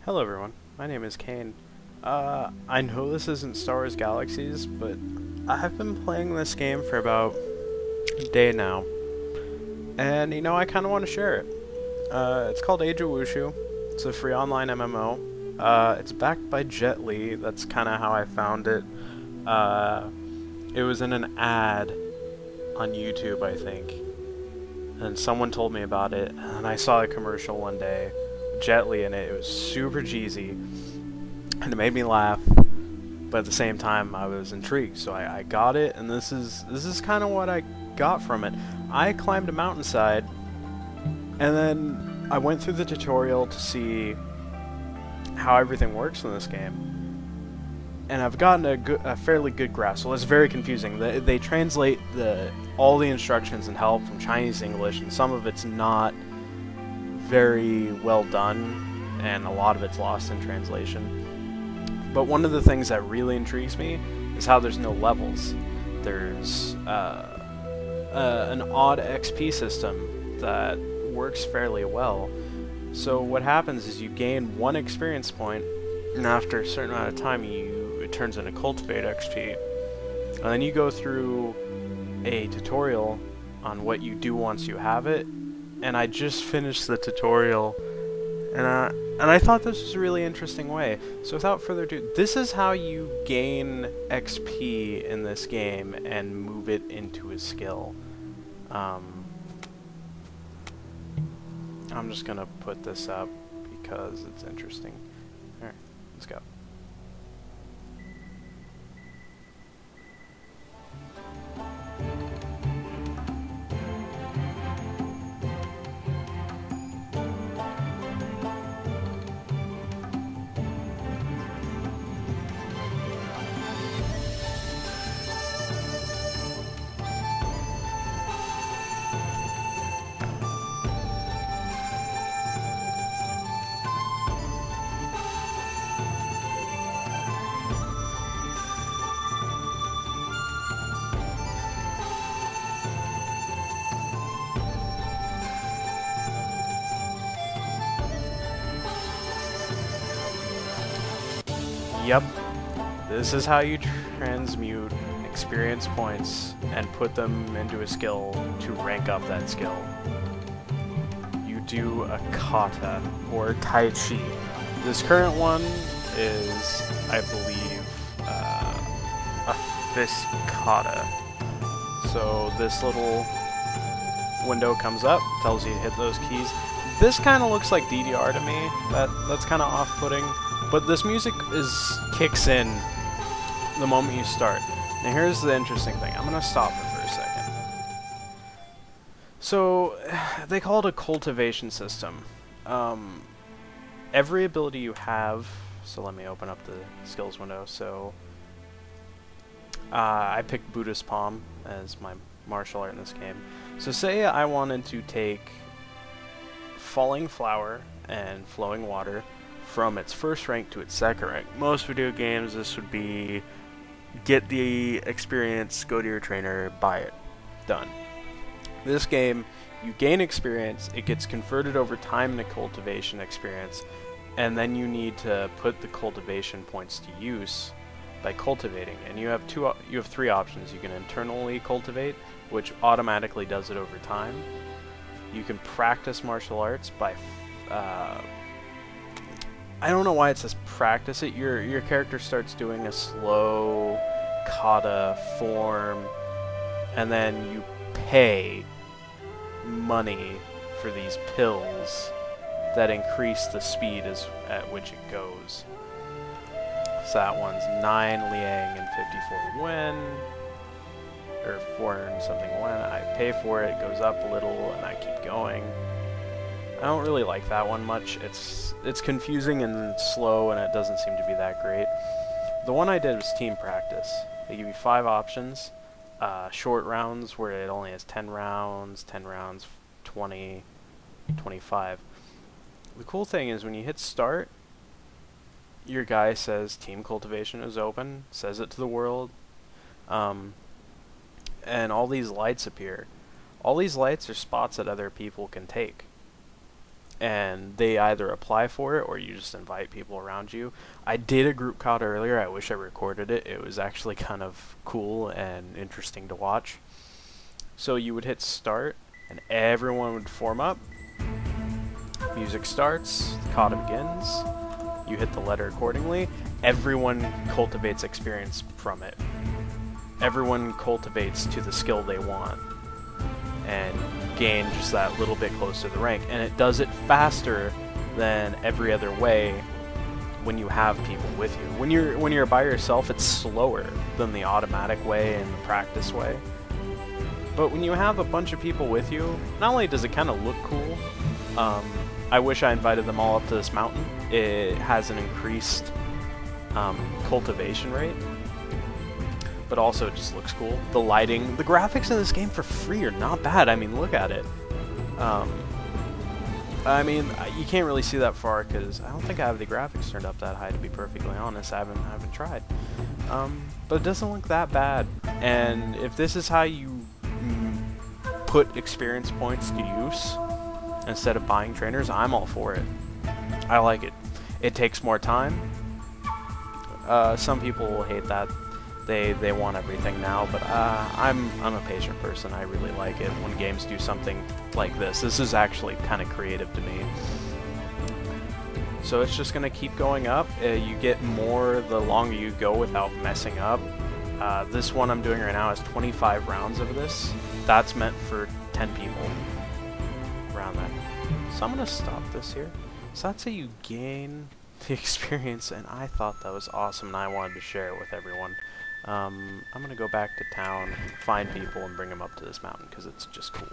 Hello everyone, my name is Kane. I know this isn't Star Wars Galaxies, but I've been playing this game for about a day now, and I kind of want to share it. It's called Age of Wushu. It's a free online MMO. It's backed by Jet Li. That's kind of how I found it. It was in an ad on YouTube, I think, and someone told me about it, and I saw a commercial one day. Jet Li in it. It was super cheesy, and it made me laugh, but at the same time I was intrigued, so I got it, and this is kind of what I got from it. I climbed a mountainside, and then I went through the tutorial to see how everything works in this game, and I've gotten a fairly good grasp. Well, it's very confusing. They translate all the instructions and help from Chinese to English, and some of it's not very well done, and a lot of it's lost in translation. But one of the things that really intrigues me is how there's no levels. There's an odd XP system that works fairly well. So what happens is you gain one experience point, and after a certain amount of time it turns into cultivate XP. And then you go through a tutorial on what you do once you have it. And I just finished the tutorial, and I thought this was a really interesting way. So without further ado, this is how you gain XP in this game and move it into a skill. I'm just gonna put this up because it's interesting. Alright, let's go. Yep, this is how you transmute experience points and put them into a skill to rank up that skill. You do a kata, or tai chi. This current one is, I believe, a fist kata. So this little window comes up, tells you to hit those keys. This kind of looks like DDR to me. That's kind of off-putting. But this music kicks in the moment you start. Now here's the interesting thing. I'm going to stop it for a second. So, they call it a cultivation system. Every ability you have... So let me open up the skills window. So, I picked Buddhist Palm as my martial art in this game. So say I wanted to take Falling Flower and Flowing Water from its first rank to its second rank. Most video games, this would be get the experience, go to your trainer, buy it. Done. This game, you gain experience, it gets converted over time into cultivation experience, and then you need to put the cultivation points to use by cultivating. And you have three options. You can internally cultivate, which automatically does it over time. You can practice martial arts by I don't know why it says practice it. Your character starts doing a slow kata form, and then you pay money for these pills that increase the speed at which it goes. So that one's 9 Liang and 54 Wen, or 4 and something Wen. I pay for it, it goes up a little, and I keep going. I don't really like that one much. It's confusing and slow, and it doesn't seem to be that great. The one I did was team practice. They give you 5 options. Short rounds, where it only has 10 rounds, 20, 25. The cool thing is when you hit start, your guy says team cultivation is open, says it to the world, and all these lights appear. All these lights are spots that other people can take. and they either apply for it or you just invite people around you. I did a group COD earlier. I wish I recorded it. It was actually kind of cool and interesting to watch. So you would hit start and everyone would form up. Music starts, the COD begins. You hit the letter accordingly. Everyone cultivates experience from it. Everyone cultivates to the skill they want and gain just that little bit closer to the rank, and it does it faster than every other way when you have people with you. When you're by yourself, it's slower than the automatic way and the practice way. But when you have a bunch of people with you, not only does it kind of look cool, I wish I invited them all up to this mountain. It has an increased cultivation rate, but also it just looks cool. The lighting, the graphics in this game for free are not bad. I mean, look at it. I mean, you can't really see that far because I don't think I have the graphics turned up that high, to be perfectly honest. I haven't tried. But it doesn't look that bad. And if this is how you put experience points to use instead of buying trainers, I'm all for it. I like it. It takes more time. Some people will hate that. They want everything now, but I'm a patient person. I really like it when games do something like this. This is actually kind of creative to me. So it's just going to keep going up. You get more the longer you go without messing up. This one I'm doing right now is 25 rounds of this. That's meant for 10 people. Around that. So I'm going to stop this here. So that's how you gain the experience, and I thought that was awesome, and I wanted to share it with everyone. I'm going to go back to town, find people, and bring them up to this mountain, because it's just cool.